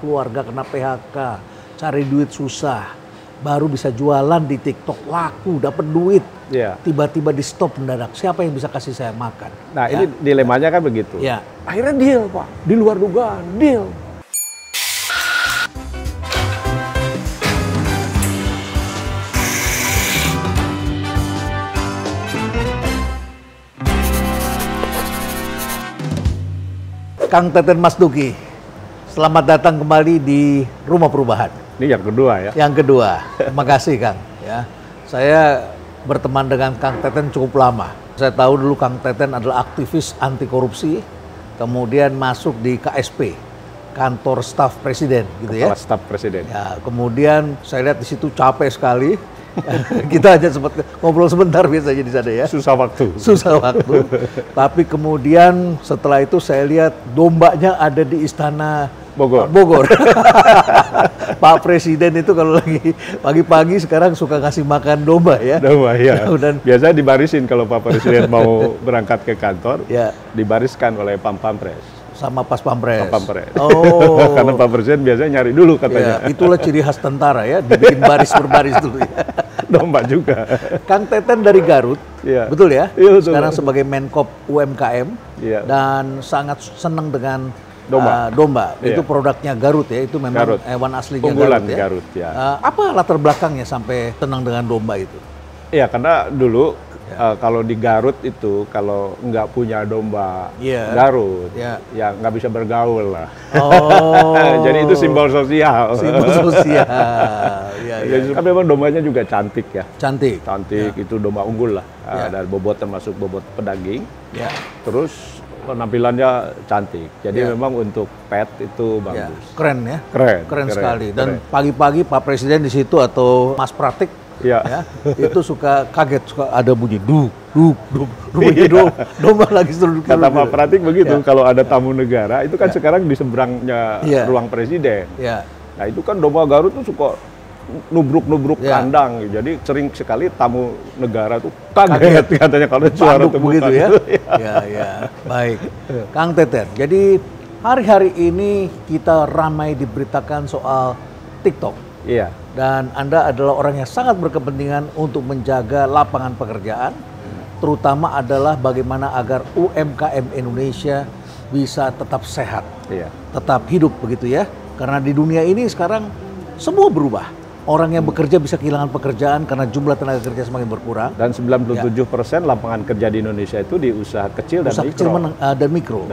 keluarga kena PHK, cari duit susah, baru bisa jualan di TikTok, laku, dapat duit. Iya. Tiba-tiba di stop mendadak. Siapa yang bisa kasih saya makan? Nah, ini dilemanya kan begitu. Ya. Akhirnya deal, Pak. Di luar dugaan, deal. Kang Teten Mas Duki, selamat datang kembali di Rumah Perubahan. Ini yang kedua ya. Yang kedua, terima kasih Kang. Ya, saya berteman dengan Kang Teten cukup lama. Saya tahu dulu Kang Teten adalah aktivis anti korupsi, kemudian masuk di KSP, kantor staf presiden, gitu ya. Kepala staf presiden. Ya, kemudian saya lihat di situ capek sekali. Kita hanya sempat ngobrol sebentar biasanya di sana ya. Susah waktu. Susah waktu. Tapi kemudian setelah itu saya lihat dombanya ada di Istana Bogor. Pak Presiden itu kalau lagi pagi-pagi sekarang suka ngasih makan domba ya. Domba ya. Dan biasanya dibarisin kalau Pak Presiden mau berangkat ke kantor, ya, dibariskan oleh Pampres. Sama Pas Pampres. Pampres. Oh. Karena Pak Presiden biasanya nyari dulu katanya. Ya, itulah ciri khas tentara ya, dibikin baris berbaris dulu ya. Domba juga. Kang Teten dari Garut, ya. Betul ya? Iya, betul. Sekarang sebagai Menkop UMKM, ya. Dan sangat senang dengan domba. Domba. Ya. Itu produknya Garut ya, itu memang Garut. hewan aslinya Unggulan Garut ya. Garut ya. Apa latar belakangnya sampai senang dengan domba itu? Iya, karena dulu kalau di Garut itu kalau nggak punya domba Garut, ya nggak bisa bergaul lah. Oh. Jadi itu simbol sosial. Simbol sosial. Jadi kan memang dombanya juga cantik ya. Cantik. Itu domba unggul lah. Dari bobot termasuk bobot pedaging. Ya. Terus penampilannya cantik. Jadi memang untuk pet itu bagus. Keren ya. Keren sekali. Dan pagi-pagi Pak Presiden di situ atau Mas Pratik. Ya, itu suka kaget, suka ada bunyi duk, bunyi domba lagi seluruh. Kata Pak Pratik begitu, kalau ada tamu negara, itu kan sekarang di seberangnya ruang presiden. Nah itu kan domba Garut tuh suka nubruk kandang, jadi sering sekali tamu negara tuh kaget katanya kalau suara begitu ya. Ya, baik. Kang Teten, jadi hari-hari ini kita ramai diberitakan soal TikTok. Iya. Dan Anda adalah orang yang sangat berkepentingan untuk menjaga lapangan pekerjaan, terutama adalah bagaimana agar UMKM Indonesia bisa tetap sehat, tetap hidup begitu ya. Karena di dunia ini sekarang semua berubah. Orang yang bekerja bisa kehilangan pekerjaan karena jumlah tenaga kerja semakin berkurang. Dan 97% lapangan kerja di Indonesia itu di usaha kecil dan mikro. Dan mikro.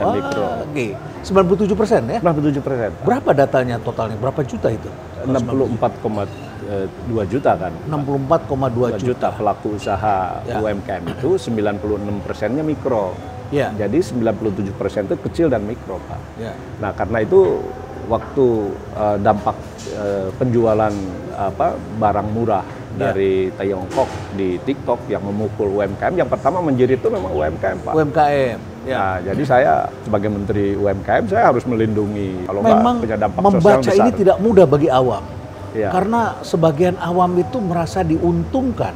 Oke. 97% ya? 97%. Berapa datanya totalnya? Berapa juta itu? 64,2 juta kan. 64,2 juta pelaku usaha UMKM itu, 96%-nya mikro. Jadi 97% itu kecil dan mikro, Pak. Nah, karena itu waktu dampak penjualan barang murah dari Tiongkok di TikTok yang memukul UMKM, yang pertama menjerit itu memang UMKM, Pak. UMKM. Nah, jadi saya sebagai Menteri UMKM saya harus melindungi. Kalau memang punya dampak membaca sosial besar. ini tidak mudah bagi awam. Karena sebagian awam itu merasa diuntungkan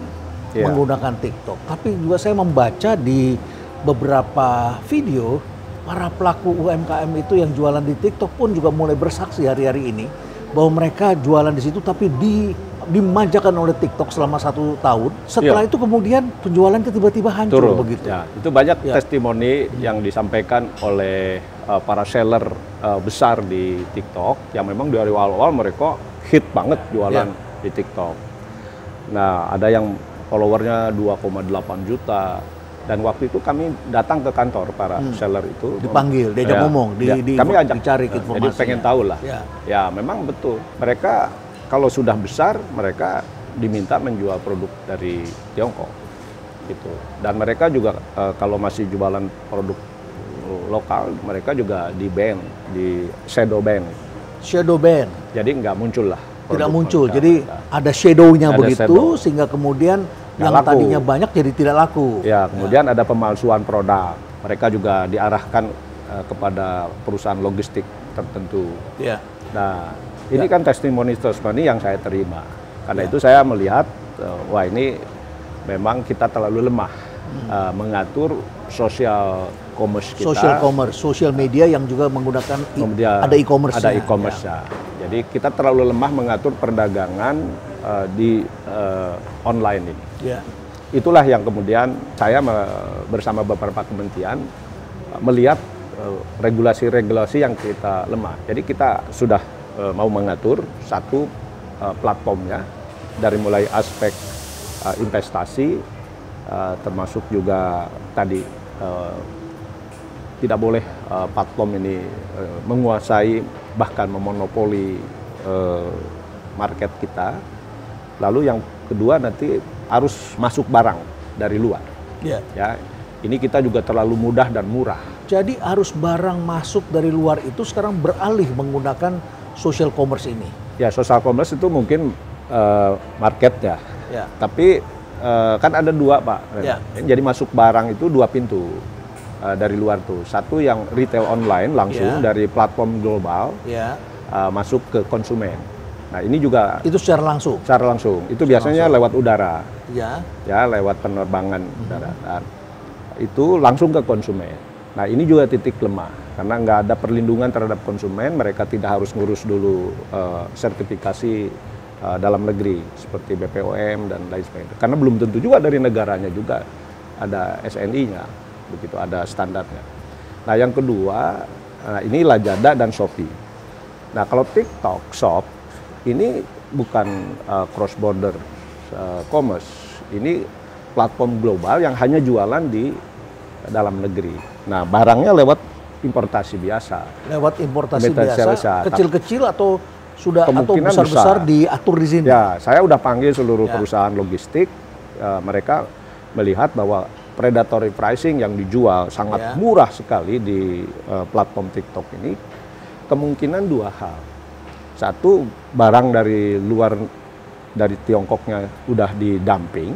menggunakan TikTok. Tapi juga saya membaca di beberapa video para pelaku UMKM itu yang jualan di TikTok pun juga mulai bersaksi hari-hari ini bahwa mereka jualan di situ tapi dimanjakan oleh TikTok selama 1 tahun. Setelah itu kemudian penjualannya tiba-tiba hancur begitu. Itu banyak testimoni yang disampaikan oleh para seller besar di TikTok yang memang dari awal-awal mereka hit banget jualan di TikTok. Nah, ada yang followernya 2,8 juta. Dan waktu itu kami datang ke kantor para seller itu. Dipanggil, diajak ngomong, kami ajak dicari informasi. Jadi pengen tahu lah. Ya, memang betul. Mereka kalau sudah besar, mereka diminta menjual produk dari Tiongkok. Gitu. Dan mereka juga kalau masih jualan produk lokal, mereka juga di-ban, di shadow ban. Shadow ban. Jadi nggak muncul lah. Tidak muncul, jadi ada shadow-nya begitu, sehingga kemudian yang tadinya banyak jadi tidak laku. Ya, kemudian ada pemalsuan produk. Mereka juga diarahkan kepada perusahaan logistik tertentu. Nah, ini kan testimoni yang saya terima. Karena itu saya melihat, wah ini memang kita terlalu lemah mengatur social commerce kita. Social commerce, social media yang juga menggunakan ada e-commerce. Ada e-commerce ya. Jadi kita terlalu lemah mengatur perdagangan di online ini. Yeah. Itulah yang kemudian saya bersama beberapa kementerian melihat regulasi-regulasi yang kita lemah. Jadi kita sudah mau mengatur satu platformnya dari mulai aspek investasi, termasuk juga tadi tidak boleh platform ini menguasai bahkan memonopoli market kita. Lalu yang kedua nanti harus masuk barang dari luar. Yeah. Ya, ini kita juga terlalu mudah dan murah. Jadi harus barang masuk dari luar itu sekarang beralih menggunakan social commerce ini. Ya, social commerce itu mungkin marketnya. Yeah. Tapi kan ada dua, Pak. Yeah. Jadi masuk barang itu dua pintu dari luar tuh. Satu yang retail online langsung dari platform global masuk ke konsumen. Nah ini juga itu secara langsung. Secara langsung. Itu biasanya lewat udara. Ya, lewat penerbangan daratan. Itu langsung ke konsumen. Nah ini juga titik lemah karena nggak ada perlindungan terhadap konsumen. Mereka tidak harus ngurus dulu sertifikasi dalam negeri seperti BPOM dan lain sebagainya. Karena belum tentu juga dari negaranya juga ada SNI-nya, begitu ada standarnya. Nah yang kedua, ini Lazada dan Shopee. Nah kalau TikTok Shop ini bukan cross border commerce, ini platform global yang hanya jualan di dalam negeri. Nah barangnya lewat importasi biasa. Lewat importasi biasa, kecil-kecil atau sudah atau besar-besar diatur di sini? Ya, saya udah panggil seluruh perusahaan logistik, mereka melihat bahwa predatory pricing yang dijual sangat murah sekali di platform TikTok ini, kemungkinan dua hal. Satu, barang dari luar, dari Tiongkoknya udah di-dumping,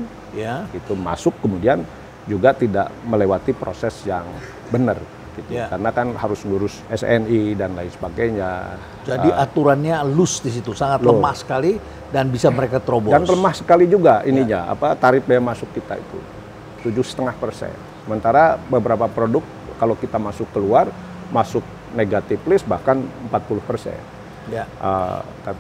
itu masuk kemudian juga tidak melewati proses yang benar. Gitu. Karena kan harus ngurus SNI dan lain sebagainya. Jadi aturannya loose di situ, sangat lemah sekali dan bisa mereka terobos. Dan lemah sekali juga ininya, tarif bea masuk kita itu 7,5%. Sementara beberapa produk kalau kita masuk keluar, masuk negatif list bahkan 40%.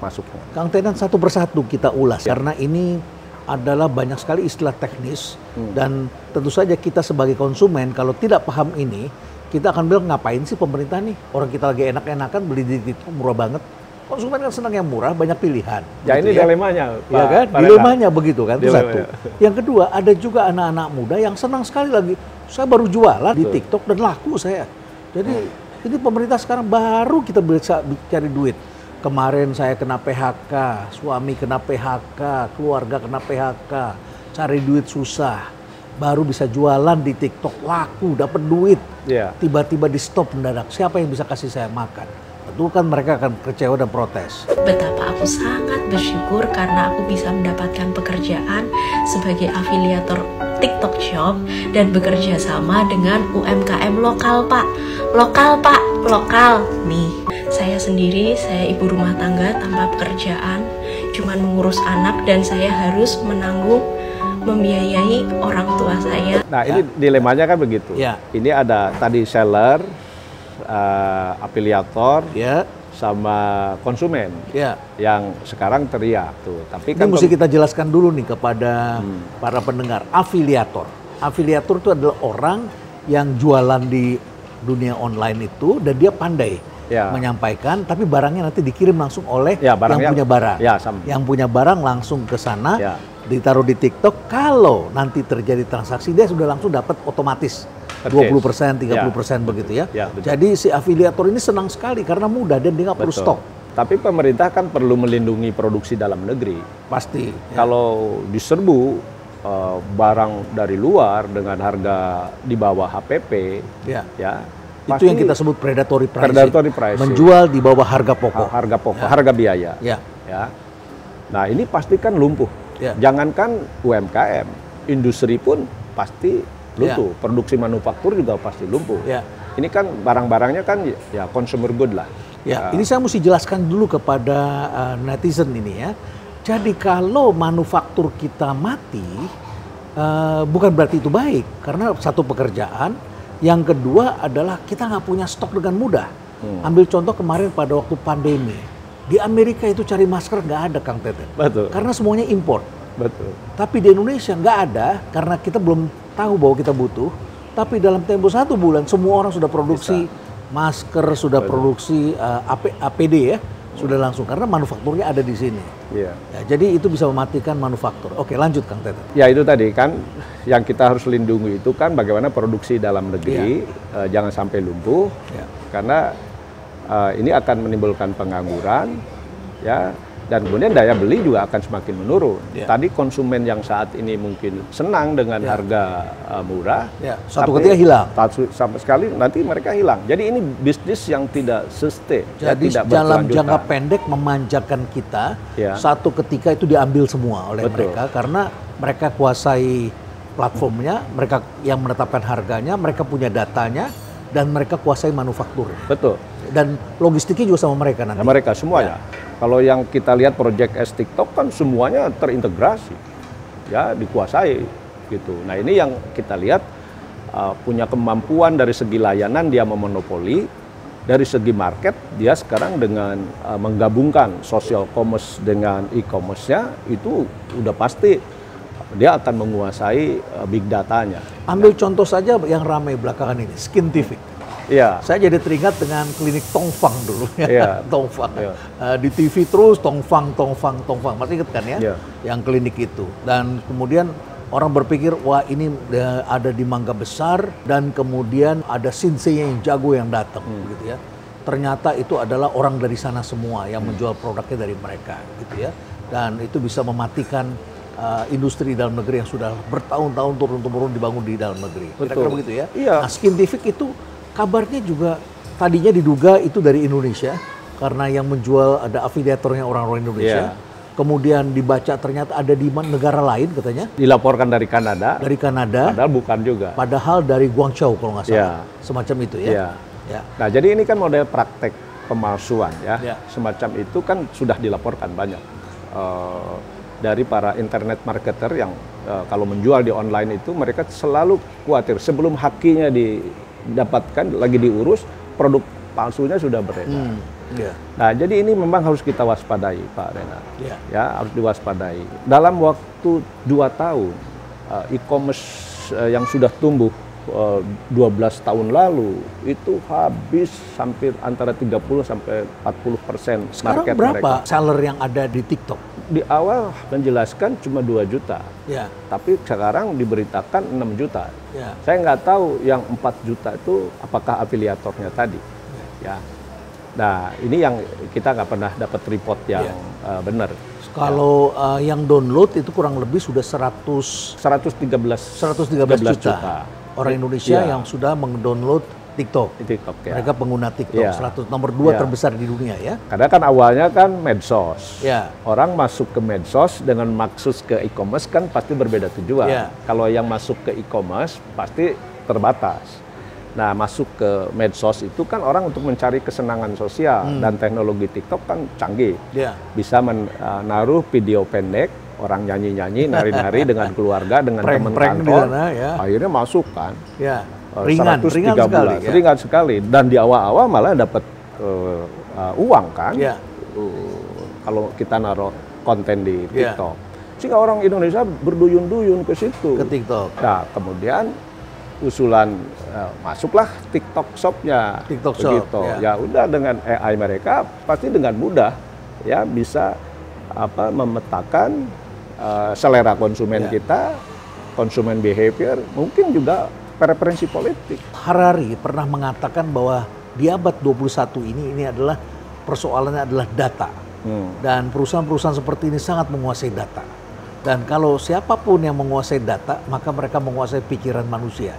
Masuknya. Kang Tenan, satu persatu kita ulas karena ini adalah banyak sekali istilah teknis dan tentu saja kita sebagai konsumen kalau tidak paham ini kita akan bilang ngapain sih pemerintah nih, orang kita lagi enak-enakan beli di TikTok murah banget. Konsumen kan senang yang murah, banyak pilihan. Ya ini dilemanya, Pak. Ya kan? Dilemanya begitu kan, itu satu. Yang kedua, ada juga anak-anak muda yang senang sekali lagi. Saya baru jualan di TikTok dan laku saya. Jadi ini pemerintah sekarang baru kita bisa cari duit. Kemarin saya kena PHK, suami kena PHK, keluarga kena PHK, cari duit susah. Baru bisa jualan di TikTok, laku, dapat duit. Tiba-tiba di stop mendadak. Siapa yang bisa kasih saya makan? Tentu kan mereka akan kecewa dan protes. Betapa aku sangat bersyukur karena aku bisa mendapatkan pekerjaan sebagai afiliator TikTok Shop dan bekerja sama dengan UMKM lokal, Pak. Lokal, Pak. Lokal. Nih, saya sendiri, saya ibu rumah tangga tanpa pekerjaan, cuman mengurus anak dan saya harus menanggung membiayai orang tua saya. Nah ini dilemanya kan begitu. Ini ada tadi seller, afiliator, sama konsumen yang sekarang teriak tuh. Tapi ini kan mesti kita jelaskan dulu nih kepada para pendengar. Afiliator itu adalah orang yang jualan di dunia online itu dan dia pandai menyampaikan, tapi barangnya nanti dikirim langsung oleh yang punya barang. Yang punya barang langsung ke sana, ditaruh di TikTok. Kalau nanti terjadi transaksi, dia sudah langsung dapat otomatis 20%, 30% begitu ya. Jadi si afiliator ini senang sekali karena mudah dan dia nggak perlu stok. Tapi pemerintah kan perlu melindungi produksi dalam negeri. Pasti. Kalau diserbu barang dari luar dengan harga di bawah HPP, itu yang kita sebut predatory pricing. Menjual di bawah harga pokok. Harga biaya. Nah ini pasti kan lumpuh. Jangankan UMKM, industri pun pasti lumpuh. Produksi manufaktur juga pasti lumpuh. Ini kan barang-barangnya kan ya consumer good lah. Ini saya mesti jelaskan dulu kepada netizen ini ya. Jadi kalau manufaktur kita mati, bukan berarti itu baik. Karena satu pekerjaan, yang kedua adalah kita nggak punya stok dengan mudah. Ambil contoh kemarin pada waktu pandemi. Di Amerika itu cari masker nggak ada, Kang Teten. Betul. Karena semuanya import. Betul. Tapi di Indonesia nggak ada, karena kita belum tahu bahwa kita butuh. Tapi dalam tempo 1 bulan, semua orang sudah produksi masker, sudah produksi APD ya, sudah langsung. Karena manufakturnya ada di sini. Ya, jadi itu bisa mematikan manufaktur. Oke, lanjut Kang Teten. Ya itu tadi kan, yang kita harus lindungi itu kan bagaimana produksi dalam negeri, jangan sampai lumpuh. Karena ini akan menimbulkan pengangguran, ya, dan kemudian daya beli juga akan semakin menurun. Tadi konsumen yang saat ini mungkin senang dengan harga murah, suatu ketika hilang. Sama sekali nanti mereka hilang. Jadi ini bisnis yang tidak sustain. Jadi dalam jangka pendek memanjakan kita, satu ketika itu diambil semua oleh mereka karena mereka kuasai platformnya, mereka yang menetapkan harganya, mereka punya datanya, dan mereka kuasai manufaktur. Betul. Dan logistiknya juga sama mereka nanti. Mereka semuanya. Kalau yang kita lihat Project S TikTok kan semuanya terintegrasi, ya dikuasai gitu. Nah ini yang kita lihat punya kemampuan dari segi layanan dia memonopoli, dari segi market dia sekarang dengan menggabungkan social commerce dengan e-commerce-nya itu udah pasti dia akan menguasai big datanya. Ambil contoh saja yang ramai belakangan ini, Skintific. Iya. Saya jadi teringat dengan klinik Tongfang dulu. Iya. Tongfang. Iya. Di TV terus Tongfang. Masih ingat kan ya? Iya. Yang klinik itu. Dan kemudian orang berpikir, wah ini ada di Mangga Besar dan kemudian ada Shinsei yang jago yang datang gitu ya. Ternyata itu adalah orang dari sana semua yang menjual produknya dari mereka gitu ya. Dan itu bisa mematikan industri dalam negeri yang sudah bertahun-tahun turun-temurun dibangun di dalam negeri. Kira-kira begitu ya. Iya. Nah, Skintific itu kabarnya juga tadinya diduga itu dari Indonesia karena yang menjual ada afiliatornya orang-orang Indonesia. Kemudian dibaca ternyata ada di negara lain katanya. Dilaporkan dari Kanada. Dari Kanada. Padahal bukan juga. Padahal dari Guangzhou kalau nggak salah. Semacam itu ya. Nah jadi ini kan model praktek pemalsuan ya. Semacam itu kan sudah dilaporkan banyak. Dari para internet marketer yang kalau menjual di online itu mereka selalu khawatir sebelum hakinya didapatkan lagi diurus produk palsunya sudah beredar. Nah jadi ini memang harus kita waspadai Pak Renat. Ya harus diwaspadai. Dalam waktu 2 tahun e-commerce yang sudah tumbuh 12 tahun lalu itu habis hampir antara 30 sampai 40% market mereka. Sekarang berapa seller yang ada di TikTok? Di awal menjelaskan cuma 2 juta, tapi sekarang diberitakan 6 juta. Saya nggak tahu yang 4 juta itu apakah afiliatornya tadi. Nah ini yang kita nggak pernah dapat report yang benar. Kalau yang download itu kurang lebih sudah 113 juta. Orang Indonesia yang sudah mendownload TikTok. Mereka pengguna TikTok. Nomor 2 terbesar di dunia ya. Karena kan awalnya kan medsos. Orang masuk ke medsos dengan maksud ke e-commerce kan pasti berbeda tujuan. Kalau yang masuk ke e-commerce pasti terbatas. Nah masuk ke medsos itu kan orang untuk mencari kesenangan sosial dan teknologi TikTok kan canggih. Bisa menaruh video pendek. Orang nyanyi-nyanyi, nari-nari dengan keluarga, dengan teman kantor, akhirnya masuk kan. Ringan sekali. Dan di awal-awal malah dapat uang kan. Kalau kita naruh konten di TikTok. Sehingga orang Indonesia berduyun-duyun ke situ. Ke TikTok. Nah kemudian usulan masuklah TikTok Shop-nya. TikTok Shop. Ya udah dengan AI mereka pasti dengan mudah ya bisa memetakan selera konsumen kita, konsumen behavior, mungkin juga preferensi politik. Harari pernah mengatakan bahwa di abad 21 ini adalah persoalannya adalah data. Dan perusahaan-perusahaan seperti ini sangat menguasai data. Dan kalau siapapun yang menguasai data, maka mereka menguasai pikiran manusia.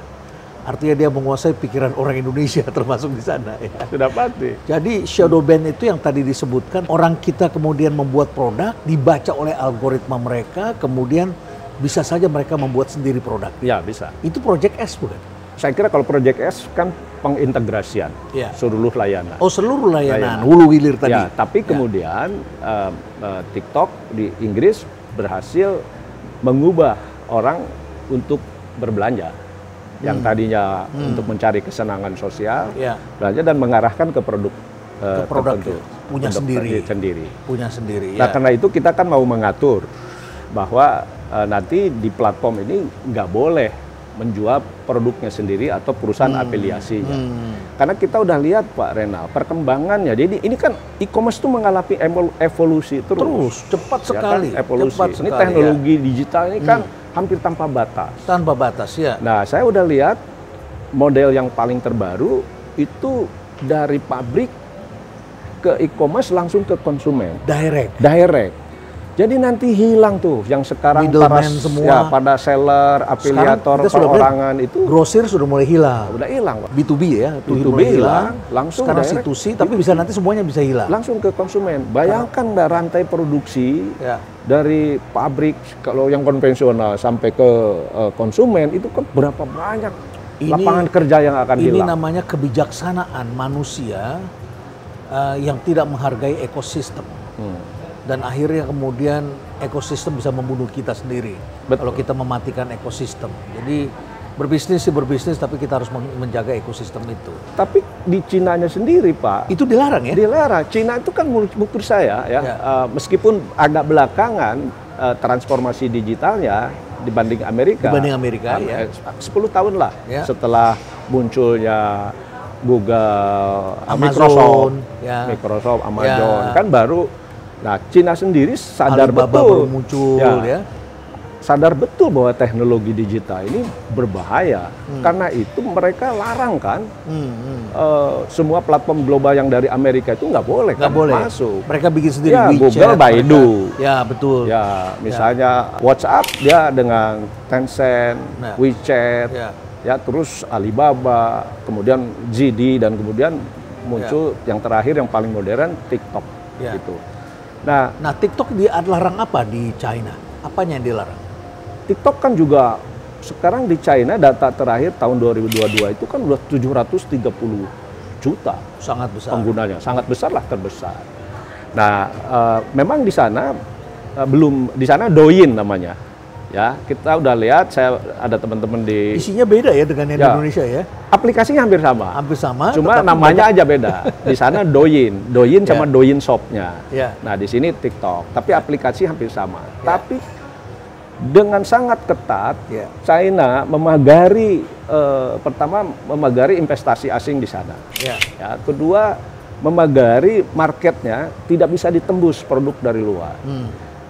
Artinya dia menguasai pikiran orang Indonesia termasuk di sana. Sudah pasti. Jadi shadow ban itu yang tadi disebutkan, orang kita kemudian membuat produk, dibaca oleh algoritma mereka, kemudian bisa saja mereka membuat sendiri produk. Ya bisa. Itu Project S bukan? Saya kira kalau Project S kan pengintegrasian seluruh layanan. Oh seluruh layanan, hulu hilir tadi. Ya, tapi kemudian TikTok di Inggris berhasil mengubah orang untuk berbelanja. Yang tadinya untuk mencari kesenangan sosial, belanja dan mengarahkan ke produk tertentu. punya sendiri. Punya sendiri. Nah, karena itu kita kan mau mengatur bahwa nanti di platform ini nggak boleh menjual produknya sendiri atau perusahaan afiliasinya. Karena kita udah lihat Pak Renal perkembangannya. Jadi ini kan e-commerce itu mengalami evolusi terus. Cepat sekali. Kan? Evolusi. Cepat ini teknologi digital ini kan hampir tanpa batas. Tanpa batas ya. Nah, saya udah lihat model yang paling terbaru itu dari pabrik ke e-commerce langsung ke konsumen. Direct. Jadi nanti hilang tuh yang sekarang pada seller, afiliator, perorangan itu. Grosir sudah mulai hilang. Udah hilang, Pak. B2B ya, B2B hilang, langsung sekarang situsi, tapi bisa nanti semuanya bisa hilang. Langsung ke konsumen. Bayangkan Mbak rantai produksi dari pabrik kalau yang konvensional sampai ke konsumen itu kan berapa banyak lapangan kerja yang akan hilang. Ini namanya kebijaksanaan manusia yang tidak menghargai ekosistem. Dan akhirnya kemudian ekosistem bisa membunuh kita sendiri. Kalau kita mematikan ekosistem. Jadi berbisnis tapi kita harus menjaga ekosistem itu. Tapi di Cinanya sendiri Pak. Itu dilarang ya? Dilarang. Cina itu kan menurut saya meskipun agak belakangan transformasi digitalnya dibanding Amerika. 10 tahun lah setelah munculnya Google, Microsoft, Amazon kan baru. Nah, Cina sendiri sadar betul, muncul, sadar betul bahwa teknologi digital ini berbahaya. Karena itu mereka larang kan, semua platform global yang dari Amerika itu nggak boleh masuk. Mereka bikin sendiri WeChat, Google, Baidu. Betul. Misalnya WhatsApp dia dengan Tencent, WeChat, terus Alibaba, kemudian JD dan kemudian muncul yang terakhir yang paling modern TikTok gitu. Nah, TikTok dilarang apa di China? Apanya yang dilarang? TikTok kan juga sekarang di China data terakhir tahun 2022 itu kan udah 730 juta. Sangat besar. Penggunanya, sangat besar lah, terbesar. Nah, memang di sana di sana Douyin namanya. Ya, kita udah lihat, saya ada teman-teman di... Isinya beda ya dengan yang di Indonesia ya? Aplikasinya hampir sama. Hampir sama. Cuma namanya aja beda. Di sana Douyin sama Douyin Shop-nya. Nah, di sini TikTok. Tapi aplikasi hampir sama. Tapi dengan sangat ketat, China memagari, pertama memagari investasi asing di sana. Kedua, memagari marketnya tidak bisa ditembus produk dari luar.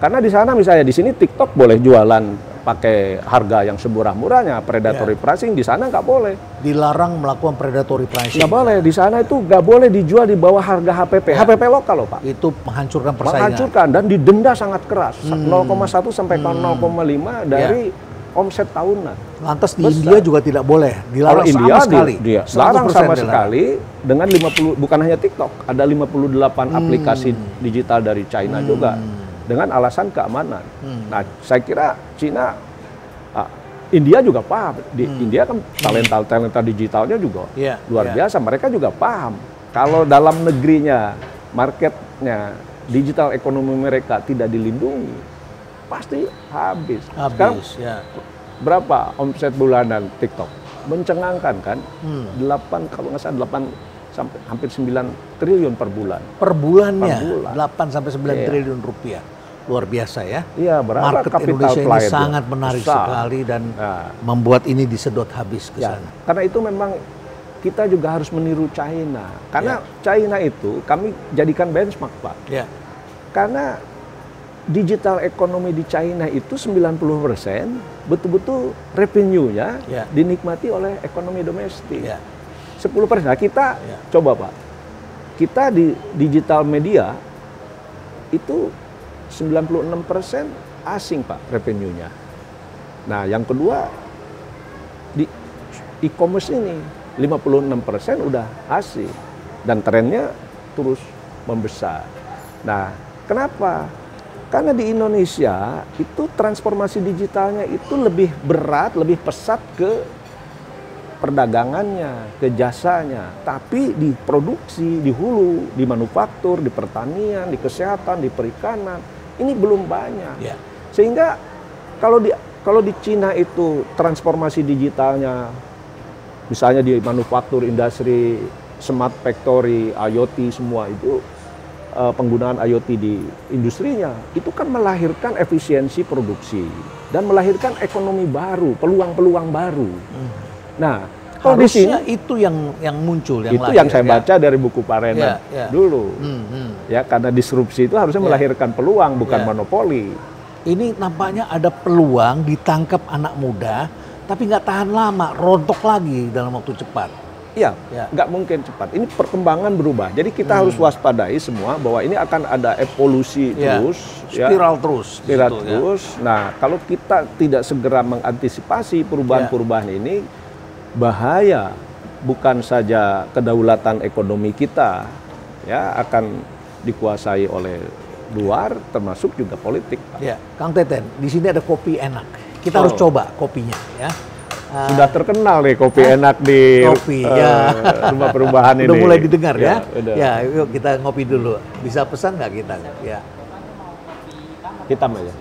Karena di sana misalnya di sini TikTok boleh jualan pakai harga yang semurah-murahnya, predatory pricing, di sana nggak boleh. Dilarang melakukan predatory pricing. Nggak boleh, di sana itu nggak boleh dijual di bawah harga HPP. HPP lokal loh Pak. Itu menghancurkan persaingan. Menghancurkan dan didenda sangat keras, 0,1 sampai 0,5 dari omset tahunan. Lantas di India juga tidak boleh, dilarang India, sama sekali. Larang sama sekali dengan 50, bukan hanya TikTok, ada 58 aplikasi digital dari China juga. Dengan alasan keamanan. Nah, saya kira Cina, India juga paham. Di India kan talenta digitalnya juga luar biasa. Mereka juga paham. Kalau dalam negerinya, marketnya, digital ekonomi mereka tidak dilindungi, pasti habis. Sekarang berapa omset bulanan TikTok? Mencengangkan kan? 8 kalau nggak salah 8 sampai hampir 9 triliun per bulan. Per bulannya 8 sampai 9 triliun rupiah. Luar biasa ya. Iya, berapa market Indonesia ini sangat menarik sekali dan membuat ini disedot habis ke sana. Karena itu memang kita juga harus meniru China. Karena China itu kami jadikan benchmark, Pak. Karena digital ekonomi di China itu 90% betul-betul revenue-nya dinikmati oleh ekonomi domestik. 10%. Nah, kita coba Pak, kita di digital media itu 96% asing Pak revenue-nya. Nah, yang kedua di e-commerce ini 56% udah asing dan trennya terus membesar. Nah, kenapa? Karena di Indonesia itu transformasi digitalnya itu lebih berat, lebih pesat ke perdagangannya, ke jasanya, tapi di produksi, di hulu, di manufaktur, di pertanian, di kesehatan, di perikanan, ini belum banyak. Sehingga kalau di Cina itu transformasi digitalnya, misalnya di manufaktur, industri, smart factory, IoT semua itu penggunaan IoT di industrinya, itu kan melahirkan efisiensi produksi dan melahirkan ekonomi baru, peluang-peluang baru. Nah, harusnya itu yang muncul, yang lahir, yang saya baca dari buku Pak Renat dulu. Ya, karena disrupsi itu harusnya melahirkan peluang, bukan monopoli. Ini nampaknya ada peluang ditangkap anak muda, tapi nggak tahan lama, rontok lagi dalam waktu cepat. Iya, nggak mungkin cepat. Ini perkembangan berubah. Jadi kita harus waspadai semua bahwa ini akan ada evolusi terus, spiral terus. Spiral terus. Nah, kalau kita tidak segera mengantisipasi perubahan-perubahan ini, bahaya. Bukan saja kedaulatan ekonomi kita, ya, akan dikuasai oleh luar, termasuk juga politik, Pak. Ya, Kang Teten, di sini ada kopi enak. Kita harus coba kopinya, ya. Sudah terkenal nih kopi enak di rumah perubahan ini. Udah mulai didengar ya. Ya, yuk kita ngopi dulu. Bisa pesan nggak kita? Ya. Hitam aja.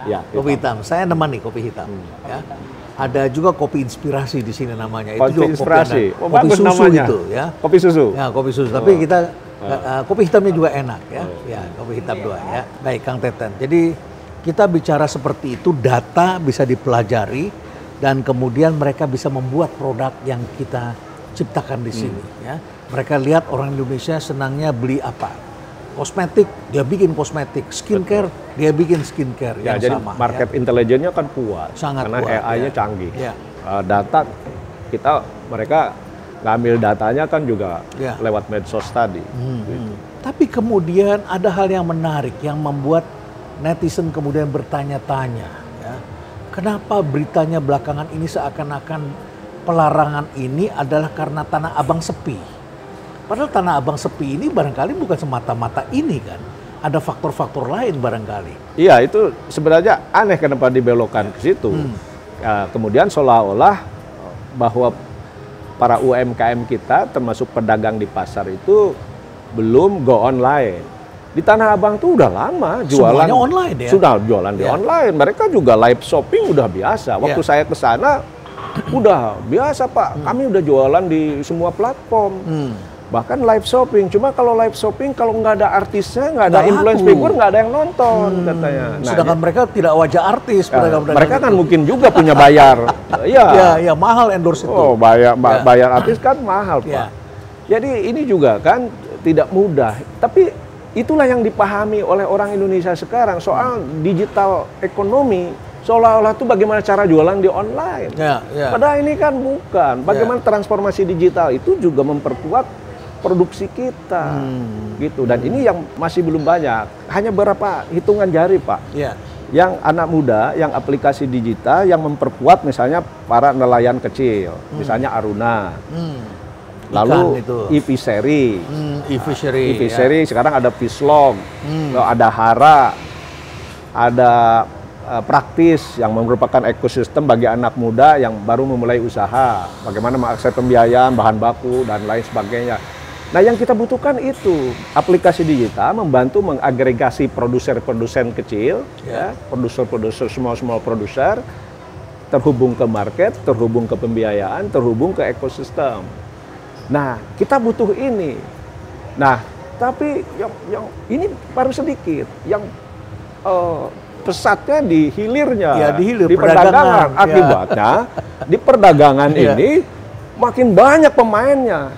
Ya, kopi hitam. Saya nemani kopi hitam. Ya. Ada juga kopi inspirasi di sini namanya. Kopi itu juga inspirasi. Kopi susu namanya. Itu ya. Kopi susu. Ya, kopi susu. Tapi kita kopi hitamnya juga enak ya. Ya, kopi hitam dua ya. Baik, Kang Teten. Jadi kita bicara seperti itu, data bisa dipelajari. Dan kemudian mereka bisa membuat produk yang kita ciptakan di sini. Ya. Mereka lihat orang Indonesia senangnya beli apa. Kosmetik, dia bikin kosmetik. Skincare, dia bikin skincare yang jadi sama. Market intelligence-nya kan kuat. Sangat karena kuat. Karena AI-nya canggih. Data, mereka ngambil datanya kan juga lewat medsos tadi. Gitu. Tapi kemudian ada hal yang menarik yang membuat netizen kemudian bertanya-tanya. Kenapa beritanya belakangan ini seakan-akan pelarangan ini adalah karena Tanah Abang sepi? Padahal Tanah Abang sepi ini barangkali bukan semata-mata ini kan. Ada faktor-faktor lain barangkali. Iya, itu sebenarnya aneh kenapa dibelokkan ke situ. Kemudian seolah-olah bahwa para UMKM kita termasuk pedagang di pasar itu belum go online. Di Tanah Abang tuh udah lama jualan. Semuanya online ya? Sudah jualan di online. Mereka juga live shopping udah biasa. Waktu saya ke sana udah biasa, Pak. Kami udah jualan di semua platform. Bahkan live shopping. Cuma kalau live shopping kalau nggak ada artisnya, nggak ada influence figure, nggak ada yang nonton katanya. Nah, sedangkan mereka tidak wajah artis. Mereka kan mungkin juga punya bayar. Ya, mahal endorse itu. Oh, bayar artis kan mahal, Pak. Jadi ini juga kan tidak mudah. Tapi itulah yang dipahami oleh orang Indonesia sekarang soal digital ekonomi, seolah-olah itu bagaimana cara jualan di online. Padahal ini kan bukan. Bagaimana transformasi digital itu juga memperkuat produksi kita, gitu. Dan ini yang masih belum banyak. Hanya berapa hitungan jari, Pak. Yang anak muda, yang aplikasi digital, yang memperkuat misalnya para nelayan kecil, misalnya Aruna. Lalu e-fishery, e-fishery sekarang ada Fishlog, ada Hara, ada Praktis yang merupakan ekosistem bagi anak muda yang baru memulai usaha, bagaimana mengakses pembiayaan, bahan baku dan lain sebagainya. Nah, yang kita butuhkan itu aplikasi digital membantu mengagregasi produsen-produsen kecil, produser-produser, small produser, terhubung ke market, terhubung ke pembiayaan, terhubung ke ekosistem. Nah, kita butuh ini. Nah, tapi yang ini baru sedikit. Yang pesatnya di hilirnya, di perdagangan. Akibatnya di perdagangan ini makin banyak pemainnya.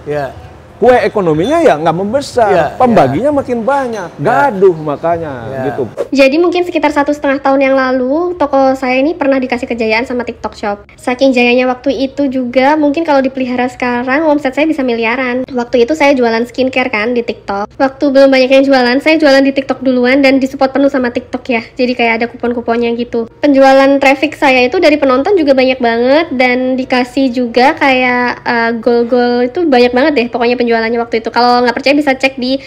Kue ekonominya ya nggak membesar, pembaginya makin banyak, gaduh makanya gitu. Jadi mungkin sekitar 1,5 tahun yang lalu, toko saya ini pernah dikasih kejayaan sama TikTok Shop. Saking jayanya waktu itu juga, mungkin kalau dipelihara sekarang, omset saya bisa miliaran. Waktu itu saya jualan skincare kan di TikTok. Waktu belum banyak yang jualan, saya jualan di TikTok duluan dan disupport penuh sama TikTok ya. Jadi kayak ada kupon-kuponnya gitu. Penjualan traffic saya itu dari penonton juga banyak banget dan dikasih juga kayak goal-goal itu banyak banget deh pokoknya penjualannya waktu itu. Kalau nggak percaya bisa cek di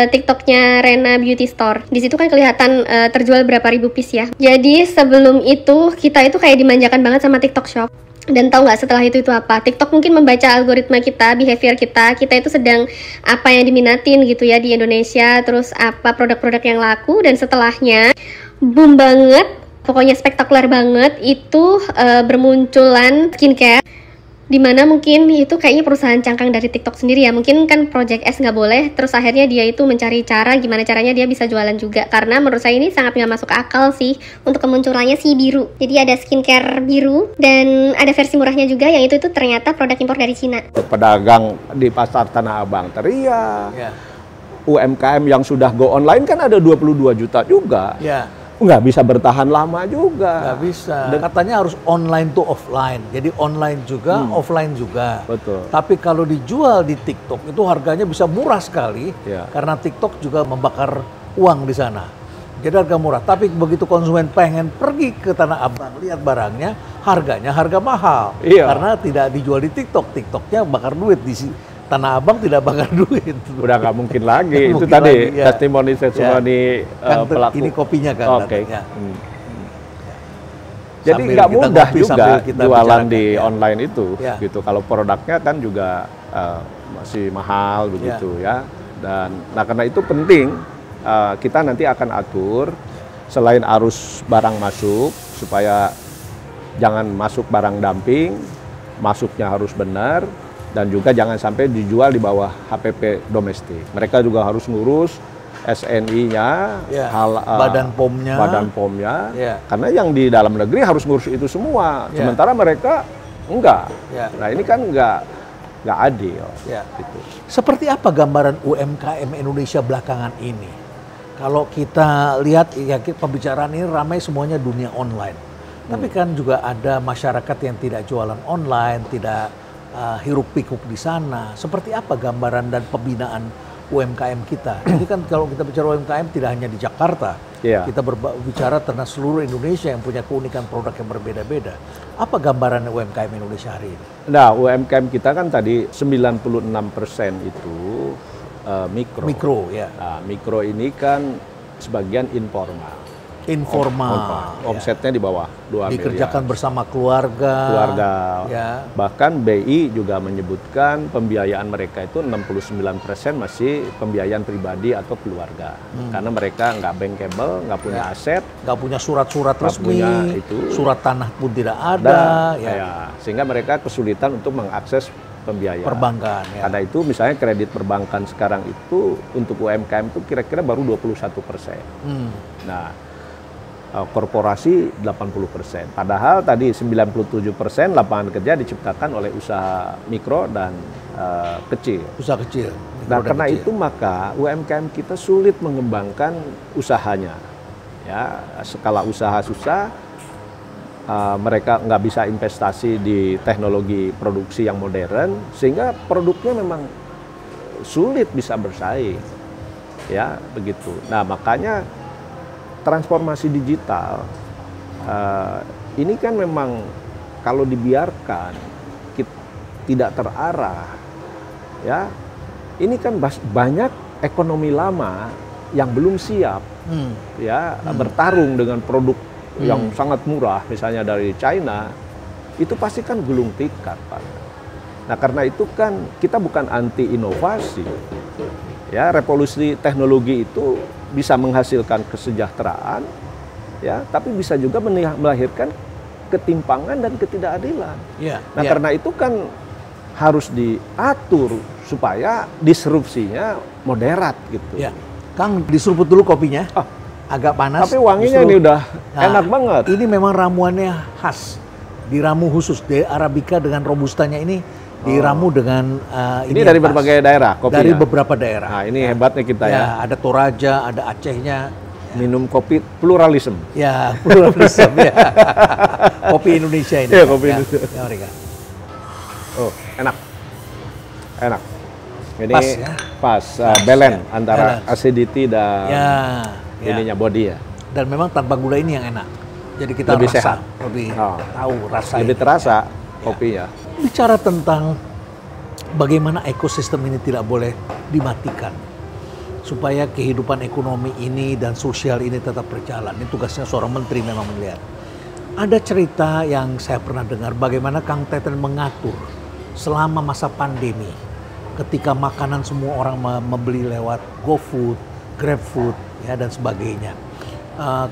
TikToknya Rena Beauty Store. Di situ kan kelihatan terjual berapa ribu piece ya. Jadi sebelum itu kita itu kayak dimanjakan banget sama TikTok Shop. Dan tahu nggak setelah itu apa? TikTok mungkin membaca algoritma kita, behavior kita itu sedang apa yang diminatin gitu ya di Indonesia, terus apa produk-produk yang laku, dan setelahnya boom banget, pokoknya spektakuler banget itu bermunculan skincare. Dimana mungkin itu kayaknya perusahaan cangkang dari TikTok sendiri ya. Mungkin kan Project S nggak boleh, terus akhirnya dia itu mencari cara gimana caranya dia bisa jualan juga. Karena menurut saya ini sangat nggak masuk akal sih untuk kemunculannya si biru. Jadi ada skincare biru dan ada versi murahnya juga yang itu ternyata produk impor dari Cina. Pedagang di pasar Tanah Abang teriak. UMKM yang sudah go online kan ada 22 juta juga. Nggak bisa bertahan lama juga. Nggak bisa. Katanya harus online to offline. Jadi online juga, offline juga. Betul. Tapi kalau dijual di TikTok itu harganya bisa murah sekali. Karena TikTok juga membakar uang di sana. Jadi harga murah. Tapi begitu konsumen pengen pergi ke Tanah Abang lihat barangnya, harganya harga mahal. Karena tidak dijual di TikTok. TikToknya bakar duit di Tanah Abang tidak bakar duit. Udah nggak mungkin lagi. Itu tadi testimoni pelaku. Ini kopinya kan. Jadi nggak mudah juga jualan di online itu. Gitu. Kalau produknya kan juga masih mahal begitu ya. Dan karena itu penting kita nanti akan atur selain arus barang masuk supaya jangan masuk barang dumping, masuknya harus benar. Dan juga jangan sampai dijual di bawah HPP domestik. Mereka juga harus ngurus SNI-nya, Badan POM-nya. Karena yang di dalam negeri harus ngurus itu semua. Sementara mereka enggak. Nah ini kan enggak adil. Gitu. Seperti apa gambaran UMKM Indonesia belakangan ini? Kalau kita lihat ya pembicaraan ini ramai semuanya dunia online. Tapi kan juga ada masyarakat yang tidak jualan online, tidak hiruk pikuk di sana. Seperti apa gambaran dan pembinaan UMKM kita? Jadi kan kalau kita bicara UMKM tidak hanya di Jakarta, kita berbicara tentang seluruh Indonesia yang punya keunikan produk yang berbeda-beda. Apa gambaran UMKM Indonesia hari ini? Nah, UMKM kita kan tadi 96% itu mikro. Nah, mikro ini kan sebagian informal. Omsetnya di bawah 2 miliar. Dikerjakan bersama keluarga. Bahkan BI juga menyebutkan pembiayaan mereka itu 69% masih pembiayaan pribadi atau keluarga. Karena mereka nggak bankable, nggak punya aset. Nggak punya surat-surat resmi, surat tanah pun tidak ada. Sehingga mereka kesulitan untuk mengakses pembiayaan. Perbankan. Karena itu misalnya kredit perbankan sekarang itu untuk UMKM itu kira-kira baru 21%. Nah, korporasi 80%. Padahal tadi 97% lapangan kerja diciptakan oleh usaha mikro dan kecil. Usaha kecil. Nah, karena itu maka UMKM kita sulit mengembangkan usahanya. Ya, skala usaha susah. Mereka nggak bisa investasi di teknologi produksi yang modern, sehingga produknya memang sulit bisa bersaing. Ya, begitu. Nah, makanya transformasi digital ini kan memang kalau dibiarkan tidak terarah, ya ini kan banyak ekonomi lama yang belum siap, bertarung dengan produk yang sangat murah, misalnya dari China, itu pasti kan gulung tikar, Pak. Nah karena itu kan kita bukan anti inovasi, ya revolusi teknologi itu bisa menghasilkan kesejahteraan, ya, tapi bisa juga melahirkan ketimpangan dan ketidakadilan. Karena itu kan harus diatur supaya disrupsinya moderat gitu. Kang, diseruput dulu kopinya, agak panas. Tapi wanginya ini udah enak banget. Ini memang ramuannya khas, diramu khusus di Arabica dengan robustanya ini. Diramu dengan ini dari berbagai daerah kopinya. Dari beberapa daerah. Nah, ini hebatnya kita ya. Ada Toraja, ada Acehnya. Minum kopi pluralisme. Pluralisme ya. Kopi Indonesia ini. Kopi Indonesia. Oh, enak. Ini pas balance antara acidity dan ininya body ya. Dan memang tanpa gula ini yang enak. Jadi kita lebih rasa, sehat. lebih tahu rasa. Lebih terasa kopinya. Bicara tentang bagaimana ekosistem ini tidak boleh dimatikan supaya kehidupan ekonomi ini dan sosial ini tetap berjalan. Ini tugasnya seorang menteri memang melihat. Ada cerita yang saya pernah dengar bagaimana Kang Teten mengatur selama masa pandemi ketika makanan semua orang membeli lewat GoFood, GrabFood ya dan sebagainya.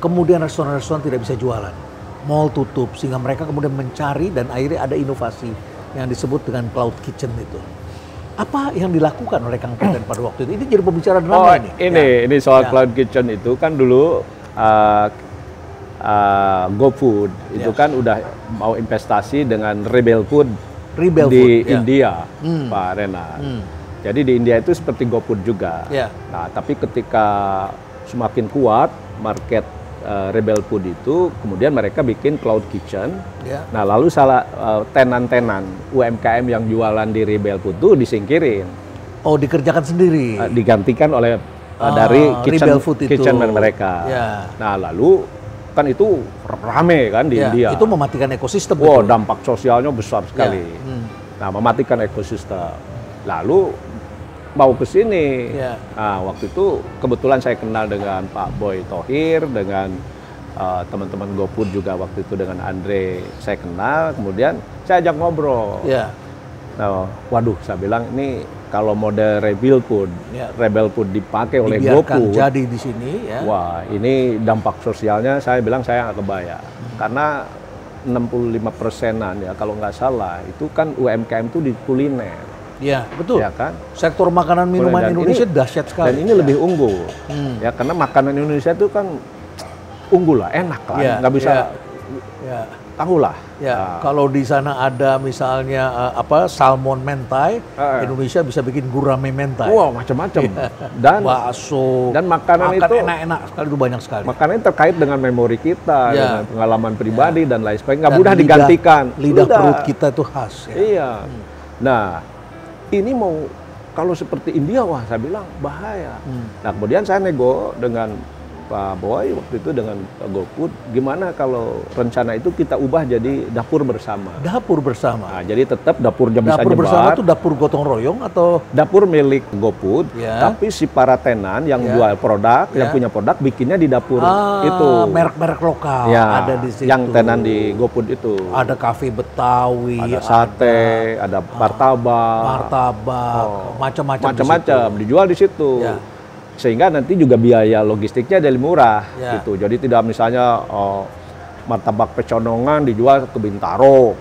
Kemudian restoran-restoran tidak bisa jualan. Mall tutup sehingga mereka kemudian mencari dan akhirnya ada inovasi yang disebut dengan cloud kitchen itu. Apa yang dilakukan oleh Kang Teten pada waktu itu? Ini jadi pembicaraan ramai ini soal cloud kitchen itu kan dulu GoFood itu kan udah mau investasi dengan Rebel Food di India, Pak Renat. Jadi di India itu seperti GoFood juga. Nah, tapi ketika semakin kuat market Rebel Food itu, kemudian mereka bikin cloud kitchen. Nah, lalu tenan-tenan UMKM yang jualan di Rebel Food itu disingkirin. Oh, dikerjakan sendiri. Digantikan oleh dari kitchen mereka. Nah, lalu kan itu rame kan di India. Itu mematikan ekosistem. Wow, dampak sosialnya besar sekali. Nah, mematikan ekosistem. Lalu mau ke sini. Nah, waktu itu kebetulan saya kenal dengan Pak Boy Thohir, dengan teman-teman GoFood juga waktu itu dengan Andre saya kenal. Kemudian saya ajak ngobrol. Nah, waduh, saya bilang ini kalau model Rebel Food dipakai oleh GoFood jadi di sini. Wah, ini dampak sosialnya saya bilang saya nggak kebayang. Karena 65%-an ya kalau nggak salah itu kan UMKM itu di kuliner. Ya, betul. Ya kan? Sektor makanan minuman Indonesia dahsyat sekali. Dan ini lebih unggul. Ya, karena makanan Indonesia itu kan unggul lah, enak lah. Nggak bisa tahu lah. Kalau di sana ada misalnya salmon mentai, Indonesia bisa bikin gurame mentai. Wow, macam-macam. Dan bakso. Dan makanan itu enak-enak sekali, itu banyak sekali. Makanan terkait dengan memori kita, dengan pengalaman pribadi dan lain sebagainya. Nggak mudah digantikan. Lidah perut kita itu khas. Iya. Nah, ini mau kalau seperti India, wah saya bilang bahaya. Nah, kemudian saya nego dengan Pak Boy waktu itu dengan GoFood, gimana kalau rencana itu kita ubah jadi dapur bersama. Dapur bersama. Nah, jadi tetap dapurnya bisa nyebar. Dapur bersama itu dapur gotong royong atau dapur milik GoFood, tapi si para tenan yang jual produk, yang punya produk bikinnya di dapur itu. Merek-merek lokal ada di situ. Yang tenan di GoFood itu. Ada kafe Betawi, ada sate, ada martabak, macam-macam dijual di situ. Sehingga nanti juga biaya logistiknya jadi murah gitu. Jadi tidak misalnya martabak Peconongan dijual ke Bintaro,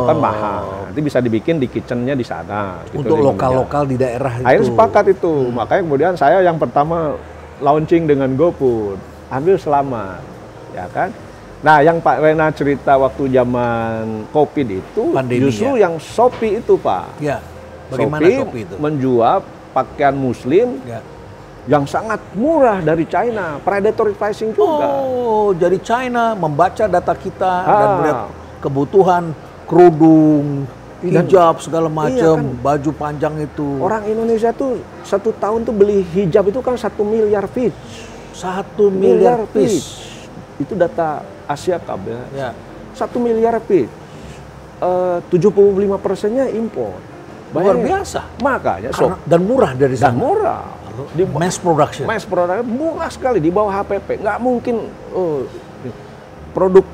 kan mahal. Nanti bisa dibikin di kitchennya di sana. Gitu, untuk lokal-lokal di daerah itu. Akhirnya sepakat itu. Makanya kemudian saya yang pertama launching dengan GoFood, ambil selamat, ya kan. Nah, yang Pak Rena cerita waktu zaman COVID itu, justru yang Shopee itu, Pak. Bagaimana Shopee itu? Menjual pakaian Muslim. Yang sangat murah dari China, predatory pricing juga. Oh, jadi China membaca data kita dan melihat kebutuhan kerudung, hijab segala macam, kan, baju panjang itu. Orang Indonesia tuh 1 tahun tuh beli hijab itu kan 1 miliar piece. 1 miliar piece. Itu data Asia Cup ya. 1 miliar piece. 75%-nya impor. Luar biasa. Makanya dan murah dari sana. Dan murah. Di mass production. Mass production murah sekali di bawah HPP. Nggak mungkin produk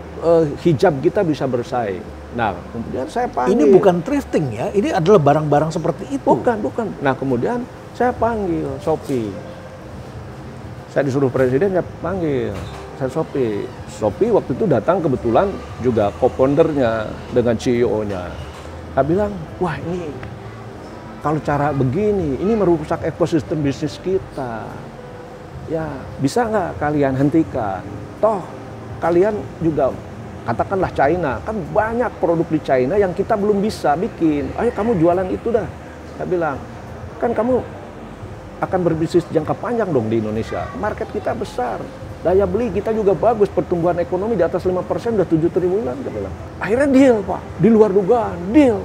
hijab kita bisa bersaing. Nah, kemudian saya panggil. Ini bukan thrifting ya, ini adalah barang-barang seperti itu. Bukan. Nah, kemudian saya panggil Shopee. Saya disuruh presiden, saya panggil. Saya Shopee waktu itu datang kebetulan juga co-foundernya dengan CEO-nya. Saya bilang, wah ini kalau cara begini, ini merusak ekosistem bisnis kita. Ya, bisa nggak kalian hentikan? Toh, kalian juga, katakanlah China, kan banyak produk di China yang kita belum bisa bikin. Ayo kamu jualan itu dah. Saya bilang, kan kamu akan berbisnis jangka panjang dong di Indonesia. Market kita besar, daya beli kita juga bagus, pertumbuhan ekonomi di atas 5%, udah 7 triliunan. Saya bilang. Akhirnya deal, Pak. Di luar dugaan, deal.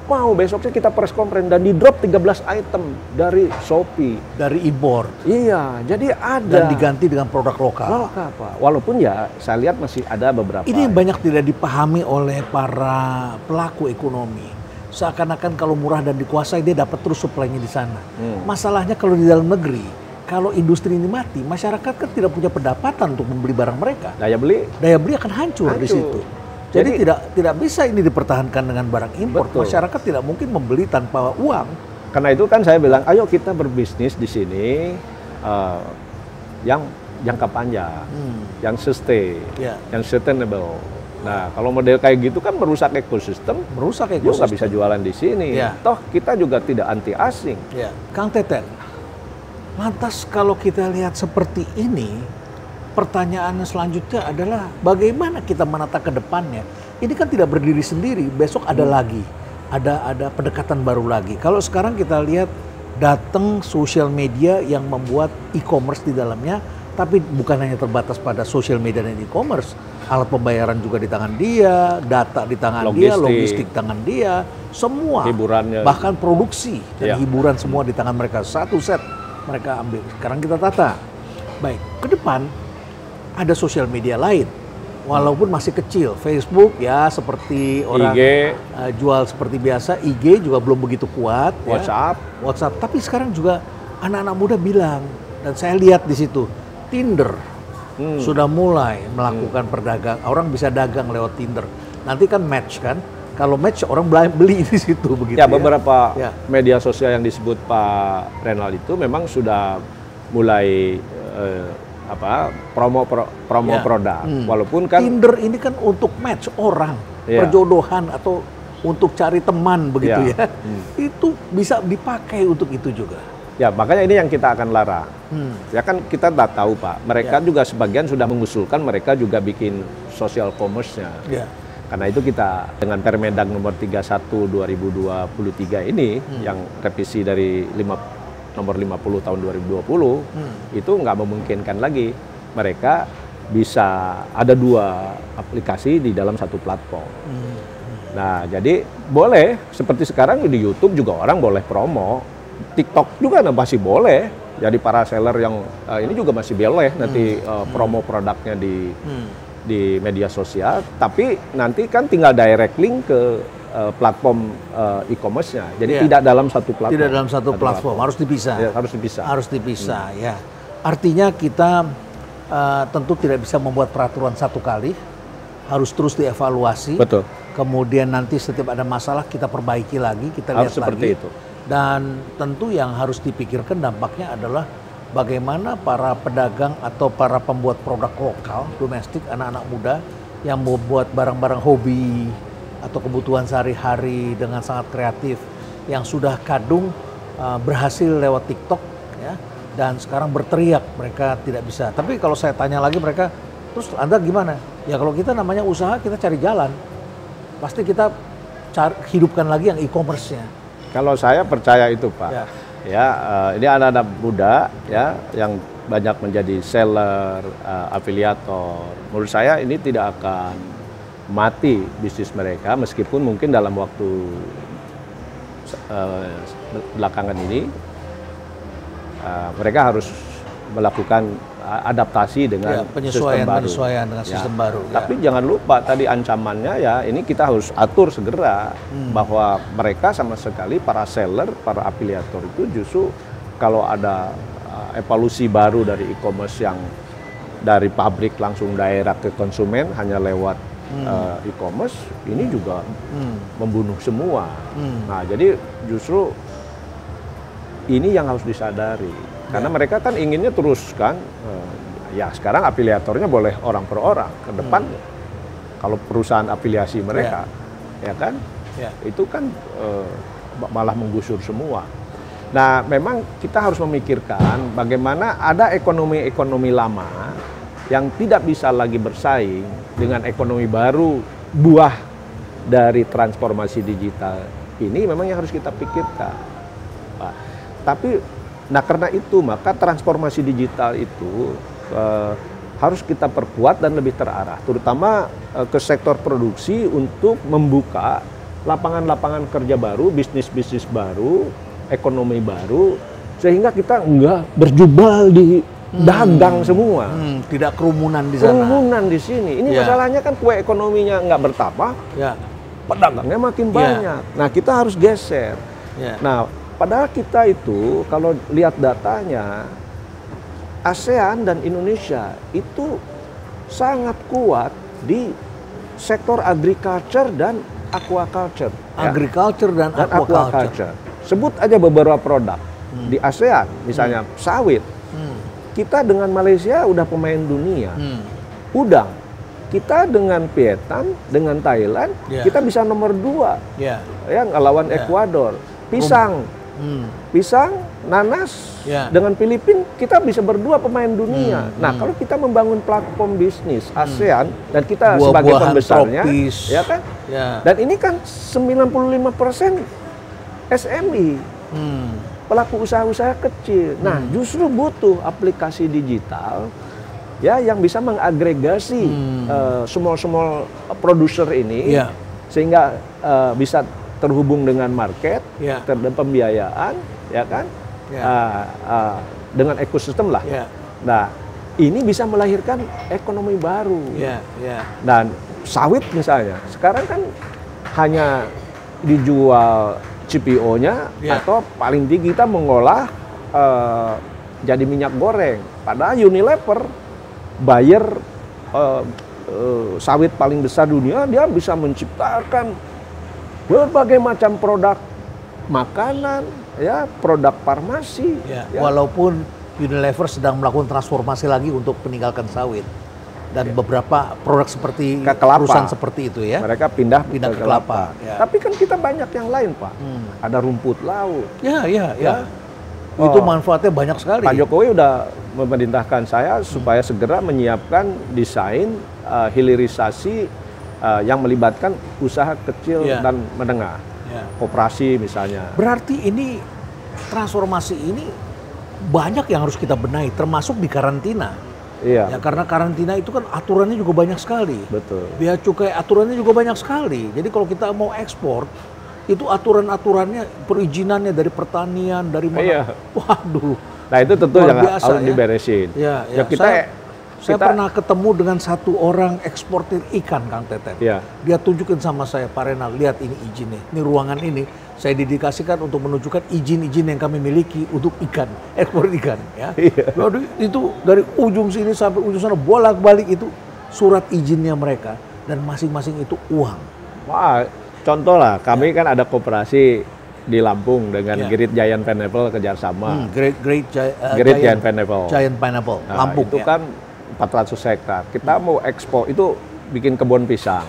Mau besoknya kita press conference dan di drop 13 item dari Shopee. Dari impor. Iya, jadi ada. Dan diganti dengan produk lokal. Lokal, Pak. Walaupun ya saya lihat masih ada beberapa. Ini yang banyak tidak dipahami oleh para pelaku ekonomi. Seakan-akan kalau murah dan dikuasai dia dapat terus supply-nya di sana. Masalahnya kalau di dalam negeri, kalau industri ini mati, masyarakat kan tidak punya pendapatan untuk membeli barang mereka. Daya beli akan hancur di situ. Jadi tidak bisa ini dipertahankan dengan barang impor. Betul. Masyarakat tidak mungkin membeli tanpa uang. Karena itu kan saya bilang, ayo kita berbisnis di sini yang jangka panjang, yang sustain, yang sustainable. Nah, kalau model kayak gitu kan merusak ekosistem. Juga bisa jualan di sini. Ya. Toh kita juga tidak anti asing. Ya. Kang Teten, lantas kalau kita lihat seperti ini, pertanyaannya selanjutnya adalah bagaimana kita menata ke depannya? Ini kan tidak berdiri sendiri, besok ada lagi. Ada pendekatan baru lagi. Kalau sekarang kita lihat datang sosial media yang membuat e-commerce di dalamnya, tapi bukan hanya terbatas pada sosial media dan e-commerce. Alat pembayaran juga di tangan dia, data di tangan dia, logistik tangan dia, semua. Hiburannya. Bahkan produksi dan hiburan semua di tangan mereka. Satu set mereka ambil. Sekarang kita tata. Baik, ke depan ada sosial media lain. Walaupun masih kecil. Facebook ya seperti orang jual seperti biasa. IG juga belum begitu kuat. WhatsApp. Tapi sekarang juga anak-anak muda bilang, dan saya lihat di situ, Tinder. Sudah mulai melakukan perdagangan. Orang bisa dagang lewat Tinder. Nanti kan match kan. Kalau match orang beli di situ begitu. Ya, beberapa media sosial yang disebut Pak Renald itu memang sudah mulai promo produk. Walaupun kan Tinder ini kan untuk match orang, perjodohan atau untuk cari teman begitu ya. Itu bisa dipakai untuk itu juga. Ya, makanya ini yang kita akan larang. Ya kan kita tidak tahu Pak, mereka juga sebagian sudah mengusulkan mereka juga bikin social commerce-nya. Karena itu kita dengan Permendag nomor 31 2023 ini yang revisi dari nomor 50 tahun 2020 itu nggak memungkinkan lagi mereka bisa ada 2 aplikasi di dalam satu platform. Nah, jadi boleh seperti sekarang di YouTube juga orang boleh promo. TikTok juga masih boleh, jadi para seller yang ini juga masih boleh nanti promo produknya di media sosial, tapi nanti kan tinggal direct link ke platform e-commerce-nya, jadi tidak dalam satu platform. Tidak dalam satu platform, harus dipisah. Ya, harus dipisah. Harus dipisah, ya. Artinya kita tentu tidak bisa membuat peraturan satu kali, harus terus dievaluasi. Betul. Kemudian nanti setiap ada masalah kita perbaiki lagi, kita lihat seperti lagi. Itu. Dan tentu yang harus dipikirkan dampaknya adalah bagaimana para pedagang atau para pembuat produk lokal, domestik, anak-anak muda yang membuat barang-barang hobi atau kebutuhan sehari-hari dengan sangat kreatif yang sudah kadung berhasil lewat TikTok ya, dan sekarang berteriak mereka tidak bisa. Tapi kalau saya tanya lagi mereka, terus Anda gimana? Ya kalau kita namanya usaha, kita cari jalan. Pasti kita hidupkan lagi yang e-commerce-nya. Kalau saya percaya itu Pak, ini anak-anak muda ya yang banyak menjadi seller, afiliator. Menurut saya ini tidak akan mati bisnis mereka, meskipun mungkin dalam waktu belakangan ini mereka harus melakukan adaptasi dengan penyesuaian dengan sistem baru. Tapi jangan lupa tadi ancamannya ya, ini kita harus atur segera bahwa mereka sama sekali para seller, para afiliator itu justru kalau ada evolusi baru dari e-commerce yang dari pabrik langsung daerah ke konsumen hanya lewat e-commerce, ini juga membunuh semua. Nah, jadi justru ini yang harus disadari. Karena mereka kan inginnya teruskan, ya sekarang afiliatornya boleh orang per orang ke depan. Kalau perusahaan afiliasi mereka, ya kan, itu kan malah menggusur semua. Nah, memang kita harus memikirkan bagaimana ada ekonomi lama yang tidak bisa lagi bersaing dengan ekonomi baru, buah dari transformasi digital ini memang yang harus kita pikirkan, Pak. Tapi nah karena itu maka transformasi digital itu harus kita perkuat dan lebih terarah, terutama ke sektor produksi untuk membuka lapangan-lapangan kerja baru, bisnis-bisnis baru, ekonomi baru, sehingga kita enggak berjubal di dagang semua. Tidak kerumunan di sana. Kerumunan di sini. Ini masalahnya kan kue ekonominya nggak bertambah, pedagangnya makin banyak. Nah kita harus geser. Nah, padahal kita itu kalau lihat datanya, ASEAN dan Indonesia itu sangat kuat di sektor agriculture dan aquaculture. Agriculture dan aquaculture. Sebut aja beberapa produk. Di ASEAN misalnya sawit. Kita dengan Malaysia udah pemain dunia. Udang. kita dengan Vietnam, dengan Thailand, kita bisa nomor 2 ya ngelawan Ekuador. Pisang, pisang, nanas, dengan Filipina kita bisa berdua pemain dunia. Nah, kalau kita membangun platform bisnis ASEAN dan kita sebagai pembesarnya, ya kan? Dan ini kan 95% SME, pelaku usaha-usaha kecil. Nah, justru butuh aplikasi digital ya yang bisa mengagregasi small producer ini sehingga bisa terhubung dengan market, dan pembiayaan, ya kan, dengan ekosistem lah. Nah, ini bisa melahirkan ekonomi baru. Dan sawit misalnya, sekarang kan hanya dijual CPO-nya atau paling tinggi kita mengolah jadi minyak goreng. Padahal Unilever, buyer sawit paling besar dunia, dia bisa menciptakan berbagai macam produk makanan, ya, produk farmasi. Walaupun Unilever sedang melakukan transformasi lagi untuk meninggalkan sawit dan beberapa produk seperti perusahaan seperti itu ya. Mereka pindah ke kelapa. Tapi kan kita banyak yang lain, Pak. Ada rumput laut. Itu manfaatnya banyak sekali. Pak Jokowi udah memerintahkan saya supaya segera menyiapkan desain hilirisasi yang melibatkan usaha kecil dan menengah, koperasi misalnya. Berarti ini transformasi ini banyak yang harus kita benahi, termasuk di karantina. Ya, karena karantina itu kan aturannya juga banyak sekali. Betul. Bea cukai aturannya juga banyak sekali. Jadi kalau kita mau ekspor, itu aturan-aturannya, perizinannya dari pertanian, dari mana? Waduh. Nah itu tentu yang harus diberesin. Saya pernah ketemu dengan satu orang eksportir ikan, Kang Teten. Dia tunjukin sama saya, Pak Renal, lihat ini izinnya. Ini ruangan ini saya dedikasikan untuk menunjukkan izin-izin yang kami miliki untuk ikan, ekspor ikan. Ya. Jadi itu dari ujung sini sampai ujung sana bolak-balik itu surat izinnya mereka dan masing-masing itu uang. Wah, contoh lah, kami kan ada koperasi di Lampung dengan Great Giant Pineapple kerjasama. Great Giant Pineapple. Giant Pineapple, nah, Lampung. Itu kan 400 hektar. Kita mau ekspor itu bikin kebun pisang.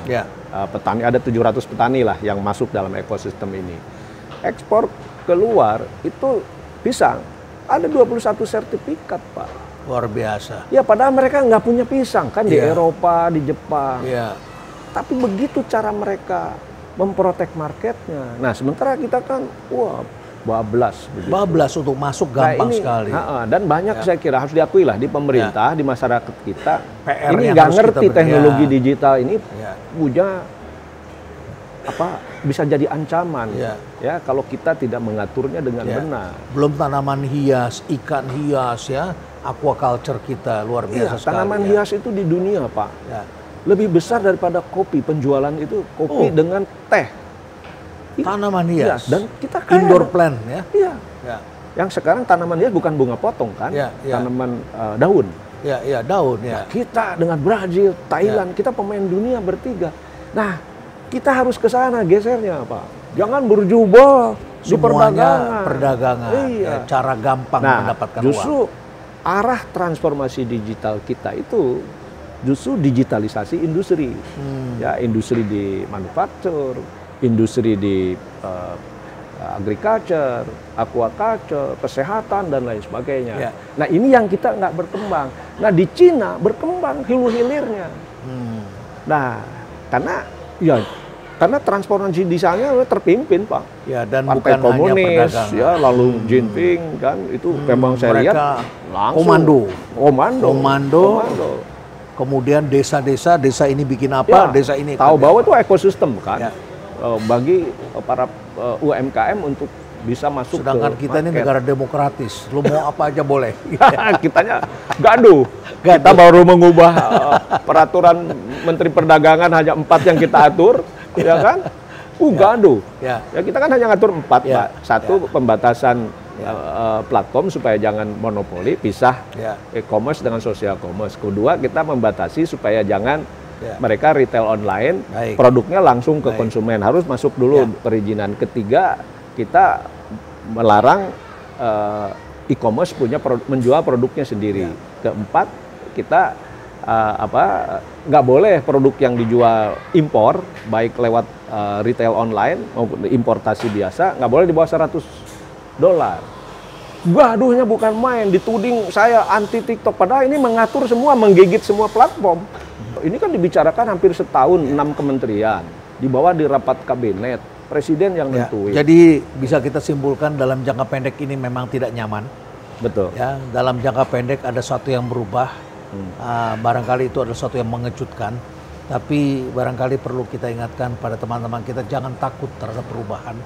Petani ada 700 petani lah yang masuk dalam ekosistem ini. Ekspor keluar itu pisang. Ada 21 sertifikat, Pak. Luar biasa. Ya, padahal mereka nggak punya pisang kan di Eropa, di Jepang. Tapi begitu cara mereka memprotek marketnya. Nah, sementara kita kan, wah, bablas. Bablas untuk masuk gampang sekali. Dan banyak saya kira harus diakui lah di pemerintah, di masyarakat kita. PR ini nggak ngerti teknologi digital ini punya bisa jadi ancaman ya kalau kita tidak mengaturnya dengan benar. Belum tanaman hias, ikan hias ya, aquaculture kita luar biasa sekali. Tanaman hias itu di dunia, Pak. Lebih besar daripada kopi, penjualan itu kopi dengan teh. Tanaman hias. Dan kita kaya. Indoor plant ya. Yang sekarang tanaman hias bukan bunga potong kan, tanaman daun. Daun. Nah, kita dengan Brazil, Thailand, kita pemain dunia bertiga. Nah, kita harus ke sana gesernya, Pak. Jangan berjubel di perdagangan. Cara gampang mendapatkan justru arah transformasi digital kita itu justru digitalisasi industri. Ya, industri di manufaktur, industri di agriculture, aquaculture, kesehatan dan lain sebagainya. Nah, ini yang kita nggak berkembang. Nah, di Cina berkembang hilir-hilirnya. Nah, karena transformasi di sana terpimpin, Pak. Dan Partai bukan Komunis, hanya lalu Jinping kan itu memang saya lihat langsung komando. Kemudian desa ini bikin apa, desa ini tahu bahwa itu ekosistem kan. Bagi para UMKM untuk bisa masuk. Sedangkan kita ini negara demokratis, lo mau apa aja boleh. Kitanya gaduh. Kita baru mengubah peraturan Menteri Perdagangan hanya 4 yang kita atur, ya kan? Gaduh. Ya kita kan hanya ngatur 4, Pak. Satu pembatasan platform supaya jangan monopoli, pisah e-commerce dengan social commerce. Kedua, kita membatasi supaya jangan mereka retail online, produknya langsung ke konsumen, harus masuk dulu perizinan. Ketiga, kita melarang e-commerce menjual produknya sendiri. Keempat, kita nggak boleh produk yang dijual impor, baik lewat retail online maupun importasi biasa, nggak boleh di bawah $100. Gaduhnya bukan main, dituding saya anti TikTok, padahal ini mengatur semua, menggigit semua platform. Ini kan dibicarakan hampir setahun, 6 kementerian, dibawa di rapat kabinet, presiden yang nentuin. Jadi bisa kita simpulkan dalam jangka pendek ini memang tidak nyaman. Betul. Ya, dalam jangka pendek ada sesuatu yang berubah, barangkali itu adalah sesuatu yang mengejutkan, tapi barangkali perlu kita ingatkan pada teman-teman kita jangan takut terhadap perubahan,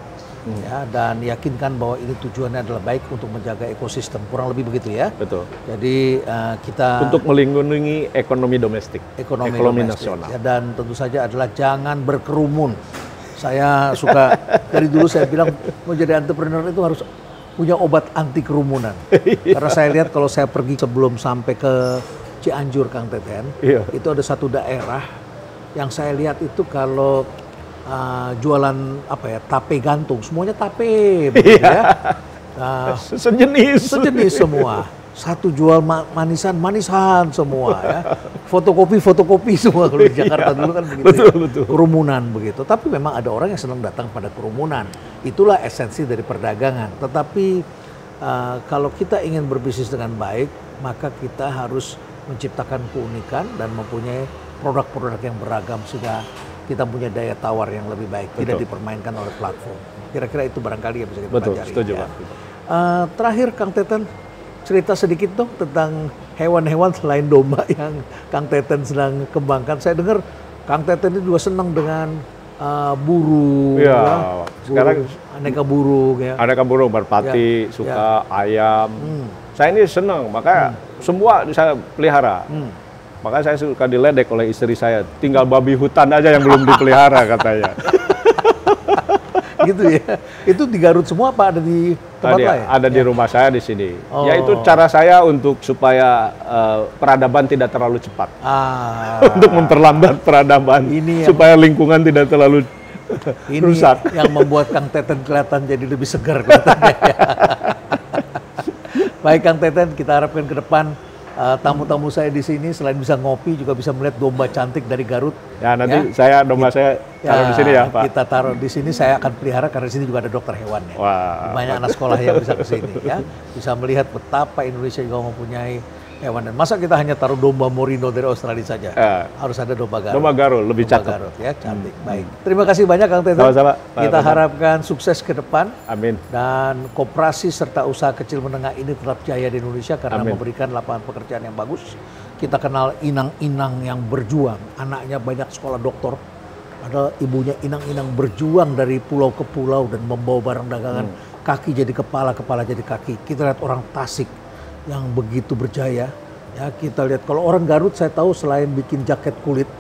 ya, dan yakinkan bahwa ini tujuannya adalah baik untuk menjaga ekosistem, kurang lebih begitu ya. Betul. Jadi kita untuk melindungi ekonomi domestik, ekonomi nasional, ya, dan tentu saja adalah jangan berkerumun. Saya suka dari dulu saya bilang mau jadi entrepreneur itu harus punya obat anti kerumunan. Karena saya lihat kalau saya pergi sebelum sampai ke Cianjur, Kang Teten, itu ada satu daerah yang saya lihat itu kalau jualan tape gantung, semuanya tape, begitu ya. Sejenis semua. Satu jual manisan semua ya. Fotokopi semua kalau di Jakarta dulu kan begitu. Betul. Kerumunan begitu. Tapi memang ada orang yang senang datang pada kerumunan. Itulah esensi dari perdagangan. Tetapi kalau kita ingin berbisnis dengan baik, maka kita harus menciptakan keunikan dan mempunyai produk-produk yang beragam sehingga kita punya daya tawar yang lebih baik, tidak dipermainkan oleh platform. Kira-kira itu barangkali yang bisa kita pelajari. Setuju, ya. Pak. Terakhir Kang Teten, cerita sedikit dong tentang hewan-hewan selain domba yang Kang Teten sedang kembangkan. Saya dengar Kang Teten itu juga senang dengan burung, sekarang aneka burung ya. Aneka burung, merpati, suka ayam. Saya ini senang, makanya semua saya pelihara. Makanya saya suka diledek oleh istri saya, tinggal babi hutan aja yang belum dipelihara katanya. Gitu ya. Itu di Garut semua apa ada di tempat lain? Ada di rumah saya di sini. Ya itu cara saya untuk supaya peradaban tidak terlalu cepat. Untuk memperlambat peradaban supaya lingkungan tidak terlalu rusak. Yang membuat Kang Teten kelihatan jadi lebih segar kelihatannya. Baik Kang Teten, kita harapkan ke depan tamu-tamu saya di sini selain bisa ngopi juga bisa melihat domba cantik dari Garut. Ya nanti domba saya taruh di sini ya Pak. Kita taruh di sini, saya akan pelihara karena di sini juga ada dokter hewan ya. Banyak anak sekolah yang bisa ke sini ya, bisa melihat betapa Indonesia juga mempunyai hewan. Dan masa kita hanya taruh domba Merino dari Australia saja? Harus ada domba Garut. Domba Garut lebih cakep. Garut ya, cantik. Baik. Terima kasih banyak Kang Teten. Sama-sama. Kita harapkan sukses ke depan. Amin. Dan koperasi serta usaha kecil menengah ini tetap jaya di Indonesia karena memberikan lapangan pekerjaan yang bagus. Kita kenal inang-inang yang berjuang, anaknya banyak sekolah doktor. Ada ibunya inang-inang berjuang dari pulau ke pulau dan membawa barang dagangan, kaki jadi kepala, kepala jadi kaki. Kita lihat orang Tasik yang begitu berjaya. Ya, kita lihat kalau orang Garut saya tahu selain bikin jaket kulit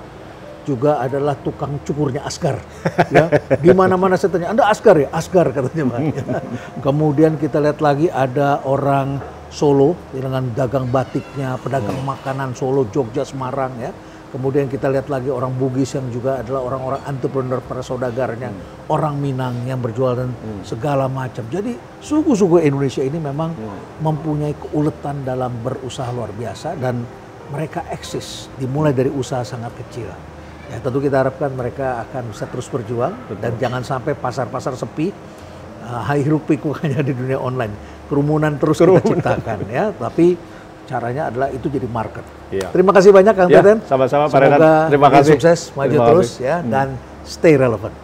juga adalah tukang cukurnya Asgar. Ya, di mana-mana saya tanya, "Anda Asgar ya?" "Asgar," katanya Pak. Kemudian kita lihat lagi ada orang Solo dengan dagang batiknya, pedagang makanan Solo, Jogja, Semarang ya. Kemudian kita lihat lagi orang Bugis yang juga adalah orang-orang entrepreneur, para saudagarnya, orang Minang yang berjual dan segala macam. Jadi suku-suku Indonesia ini memang mempunyai keuletan dalam berusaha luar biasa dan mereka eksis dimulai dari usaha sangat kecil. Ya, tentu kita harapkan mereka akan bisa terus berjuang. Dan jangan sampai pasar-pasar sepi, hiruk pikuk hanya di dunia online. Kerumunan terus kita ciptakan ya, tapi caranya adalah itu jadi market. Terima kasih banyak Kang Teten. Sama-sama Pak Renat. Terima kasih. Sukses, maju terus ya, dan stay relevant.